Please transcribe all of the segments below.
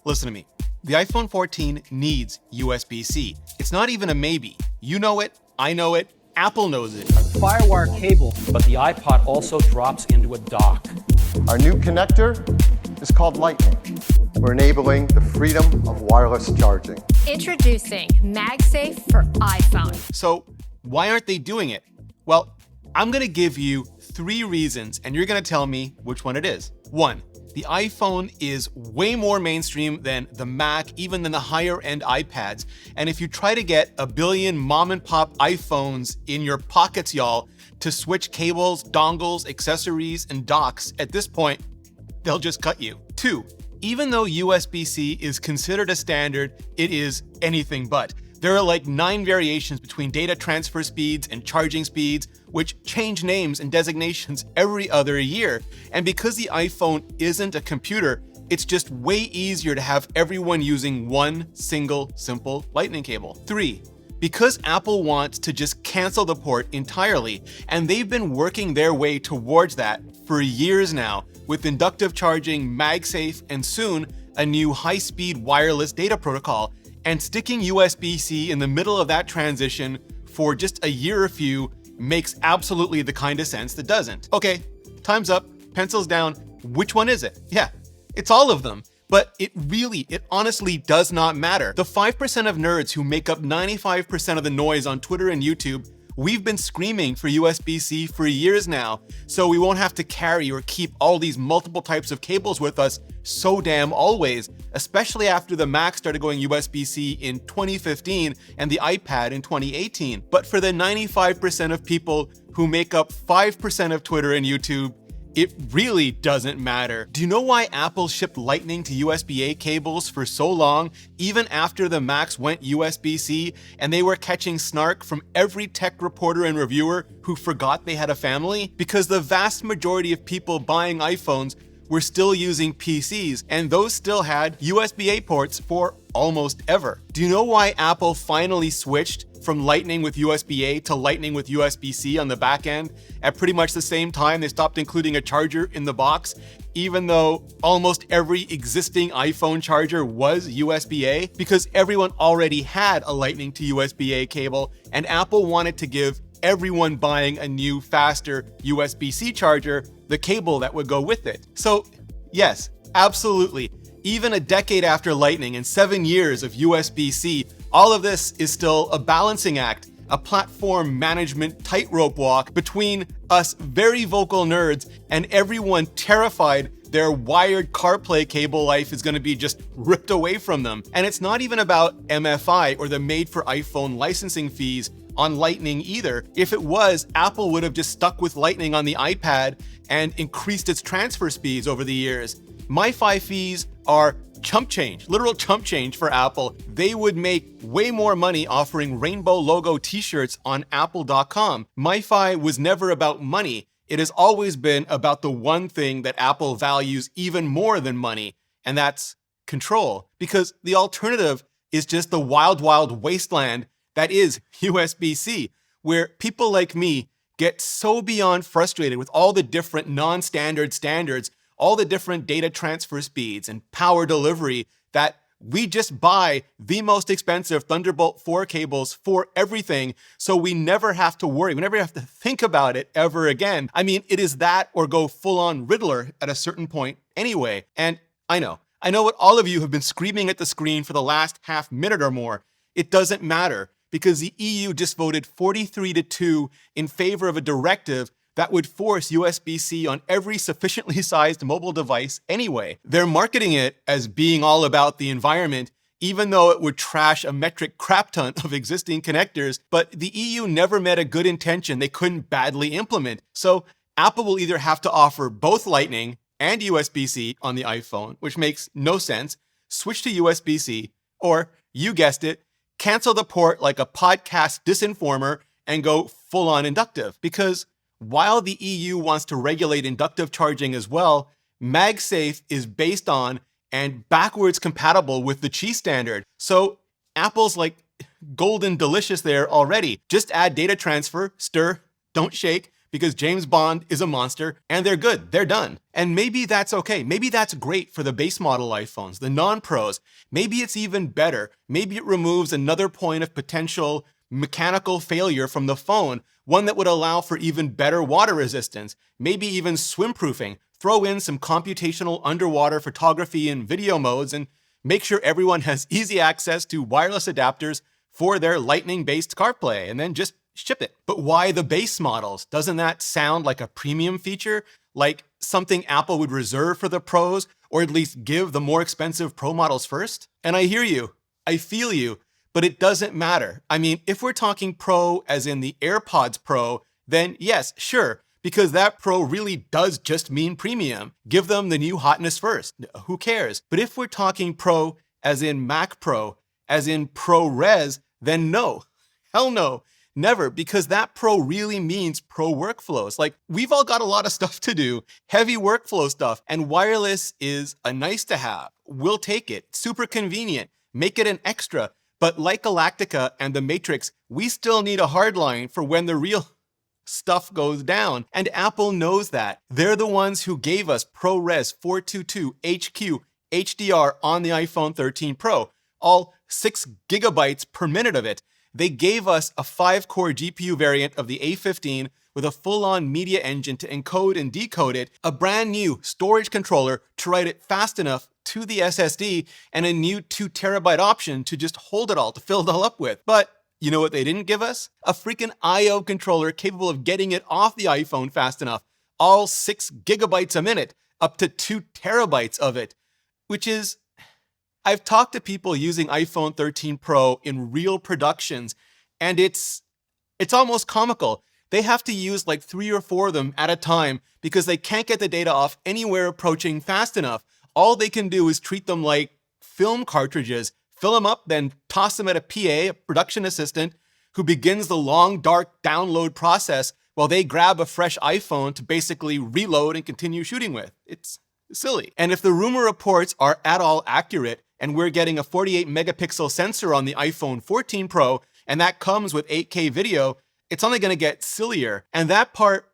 Listen to me. The iPhone 14 needs USB-C. It's not even a maybe. You know it, I know it, Apple knows it. Firewire cable, but the iPod also drops into a dock. Our new connector is called Lightning. We're enabling the freedom of wireless charging. Introducing MagSafe for iPhone. So why aren't they doing it? Well, I'm gonna give you 3 reasons and you're gonna tell me which one it is. 1, the iPhone is way more mainstream than the Mac, even than the higher end iPads. And if you try to get a billion mom and pop iPhones in your pockets, y'all, to switch cables, dongles, accessories, and docks, at this point, they'll just cut you. 2, even though USB-C is considered a standard, it is anything but. There are like 9 variations between data transfer speeds and charging speeds, which change names and designations every other year. And because the iPhone isn't a computer, it's just way easier to have everyone using one single, simple lightning cable. 3, because Apple wants to just cancel the port entirely, and they've been working their way towards that for years now, with inductive charging, MagSafe, and soon a new high-speed wireless data protocol. And sticking USB-C in the middle of that transition for just a year or few makes absolutely the kind of sense that doesn't. Okay, time's up, pencils down. Which one is it? Yeah, it's all of them. But it honestly does not matter. The 5% of nerds who make up 95% of the noise on Twitter and YouTube, we've been screaming for USB-C for years now, so we won't have to carry or keep all these multiple types of cables with us so damn always, especially after the Mac started going USB-C in 2015 and the iPad in 2018. But for the 95% of people who make up 5% of Twitter and YouTube, it really doesn't matter. Do you know why Apple shipped Lightning to USB-A cables for so long, even after the Macs went USB-C, and they were catching snark from every tech reporter and reviewer who forgot they had a family? Because the vast majority of people buying iPhones were still using PCs, and those still had USB-A ports for almost ever. Do you know why Apple finally switched from Lightning with USB-A to Lightning with USB-C on the back end? At pretty much the same time, they stopped including a charger in the box, even though almost every existing iPhone charger was USB-A, because everyone already had a Lightning to USB-A cable, and Apple wanted to give everyone buying a new, faster USB-C charger the cable that would go with it. So yes, absolutely. Even a decade after Lightning and 7 years of USB-C, all of this is still a balancing act, a platform management tightrope walk between us very vocal nerds and everyone terrified their wired CarPlay cable life is going to be just ripped away from them. And it's not even about MFI or the made for iPhone licensing fees on Lightning either. If it was, Apple would have just stuck with Lightning on the iPad and increased its transfer speeds over the years. MiFi fees are chump change, literal chump change for Apple. They would make way more money offering rainbow logo t-shirts on apple.com. MiFi was never about money. It has always been about the one thing that Apple values even more than money, and that's control. Because the alternative is just the wild, wild wasteland that is USB-C, where people like me get so beyond frustrated with all the different non-standard standards, all the different data transfer speeds and power delivery, that we just buy the most expensive Thunderbolt 4 cables for everything, so we never have to worry, we never have to think about it ever again. I mean, it is that or go full-on Riddler at a certain point anyway. And I know what all of you have been screaming at the screen for the last half minute or more. It doesn't matter, because the EU just voted 43-2 in favor of a directive that would force USB-C on every sufficiently sized mobile device anyway. They're marketing it as being all about the environment, even though it would trash a metric crap ton of existing connectors, but the EU never met a good intention they couldn't badly implement. So Apple will either have to offer both Lightning and USB-C on the iPhone, which makes no sense, switch to USB-C, or, you guessed it, cancel the port like a podcast disinformer and go full-on inductive. Because while the EU wants to regulate inductive charging as well, MagSafe is based on and backwards compatible with the Qi standard. So Apple's like golden delicious there already. Just add data transfer, stir, don't shake, because James Bond is a monster and they're good, they're done. And maybe that's okay. Maybe that's great for the base model iPhones, the non-pros. Maybe it's even better. Maybe it removes another point of potential mechanical failure from the phone, one that would allow for even better water resistance, maybe even swim-proofing. Throw in some computational underwater photography and video modes and make sure everyone has easy access to wireless adapters for their lightning-based CarPlay, and then just ship it. But why the base models? Doesn't that sound like a premium feature? Like something Apple would reserve for the pros, or at least give the more expensive Pro models first? And I hear you, I feel you, but it doesn't matter. I mean, if we're talking Pro as in the AirPods Pro, then yes, sure, because that Pro really does just mean premium. Give them the new hotness first. Who cares? But if we're talking Pro as in Mac Pro, as in ProRes, then no. Hell no. Never, because that Pro really means pro workflows. Like, we've all got a lot of stuff to do, heavy workflow stuff, and wireless is a nice to have. We'll take it. Super convenient. Make it an extra. But like Galactica and the Matrix, we still need a hard line for when the real stuff goes down. And Apple knows that. They're the ones who gave us ProRes 422 HQ HDR on the iPhone 13 Pro, all 6 gigabytes per minute of it. They gave us a 5-core GPU variant of the A15 with a full-on media engine to encode and decode it, a brand new storage controller to write it fast enough to the SSD, and a new 2 terabyte option to just hold it all, to fill it all up with. But you know what they didn't give us? A freaking I/O controller capable of getting it off the iPhone fast enough. All 6 gigabytes a minute, up to 2 terabytes of it, which is... I've talked to people using iPhone 13 Pro in real productions, and it's almost comical. They have to use like 3 or 4 of them at a time because they can't get the data off anywhere approaching fast enough. All they can do is treat them like film cartridges, fill them up, then toss them at a PA, a production assistant, who begins the long, dark download process while they grab a fresh iPhone to basically reload and continue shooting with. It's silly. And if the rumor reports are at all accurate, and we're getting a 48 megapixel sensor on the iPhone 14 Pro, and that comes with 8K video, it's only going to get sillier. And that part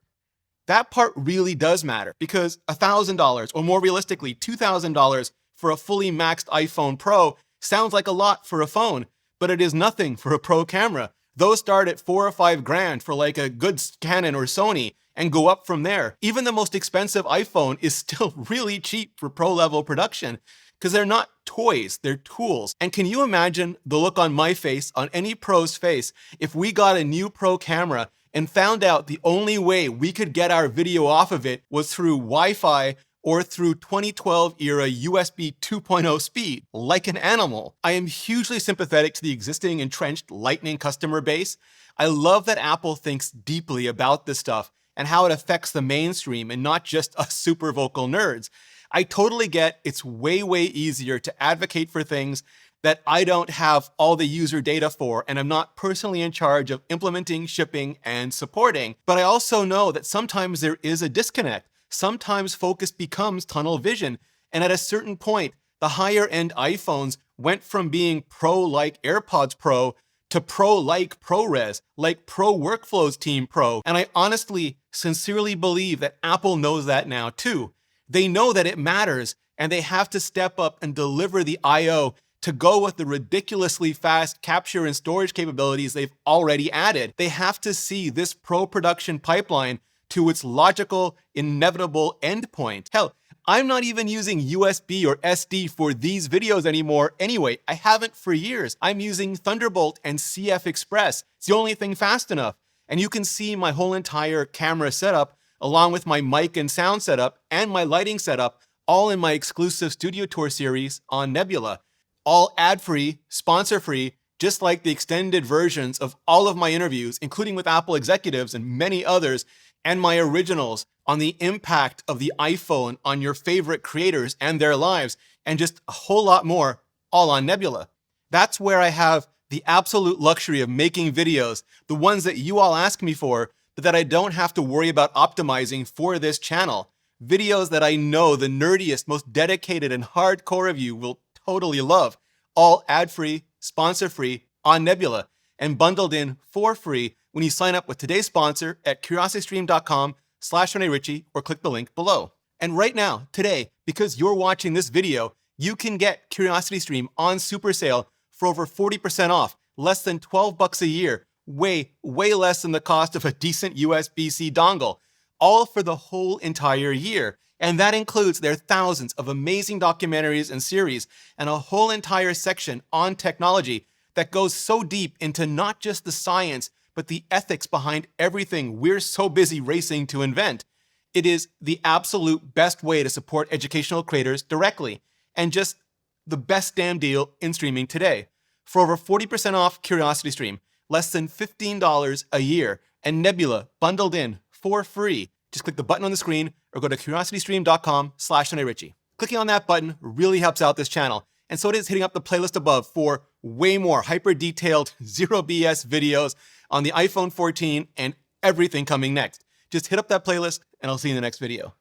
really does matter, because $1,000, or more realistically, $2,000 for a fully maxed iPhone Pro sounds like a lot for a phone, but it is nothing for a pro camera. Those start at $4 or $5 grand for like a good Canon or Sony, and go up from there. Even the most expensive iPhone is still really cheap for pro level production, because they're not toys, they're tools. And can you imagine the look on my face, on any pro's face, if we got a new pro camera and found out the only way we could get our video off of it was through Wi-Fi or through 2012 era USB 2.0 speed, like an animal. I am hugely sympathetic to the existing entrenched Lightning customer base. I love that Apple thinks deeply about this stuff and how it affects the mainstream and not just us super vocal nerds. I totally get it's way, way easier to advocate for things that I don't have all the user data for, and I'm not personally in charge of implementing, shipping, and supporting. But I also know that sometimes there is a disconnect. Sometimes focus becomes tunnel vision. And at a certain point, the higher end iPhones went from being pro like AirPods Pro to pro like ProRes, like Pro Workflows Team Pro. And I honestly, sincerely believe that Apple knows that now too. They know that it matters, and they have to step up and deliver the I/O to go with the ridiculously fast capture and storage capabilities they've already added. They have to see this pro production pipeline to its logical, inevitable endpoint. Hell, I'm not even using USB or SD for these videos anymore anyway. I haven't for years. I'm using Thunderbolt and CF Express. It's the only thing fast enough. And you can see my whole entire camera setup, along with my mic and sound setup and my lighting setup, all in my exclusive studio tour series on Nebula. All ad-free, sponsor-free, just like the extended versions of all of my interviews, including with Apple executives and many others, and my originals on the impact of the iPhone on your favorite creators and their lives, and just a whole lot more, all on Nebula. That's where I have the absolute luxury of making videos, the ones that you all ask me for, but that I don't have to worry about optimizing for this channel. Videos that I know the nerdiest, most dedicated and hardcore of you will totally love. All ad-free, sponsor-free, on Nebula, and bundled in for free when you sign up with today's sponsor at curiositystream.com/Rene Ritchie or click the link below. And right now, today, because you're watching this video, you can get CuriosityStream on super sale for over 40% off, less than $12 a year, way less than the cost of a decent USB-C dongle, all for the whole entire year. And that includes their thousands of amazing documentaries and series and a whole entire section on technology that goes so deep into not just the science, but the ethics behind everything we're so busy racing to invent. It is the absolute best way to support educational creators directly, and just the best damn deal in streaming today. For over 40% off CuriosityStream, less than $15 a year, and Nebula bundled in for free. Just click the button on the screen or go to curiositystream.com/Rene Ritchie. Clicking on that button really helps out this channel, and so it is hitting up the playlist above for way more hyper-detailed, zero BS videos on the iPhone 14 and everything coming next. Just hit up that playlist, and I'll see you in the next video.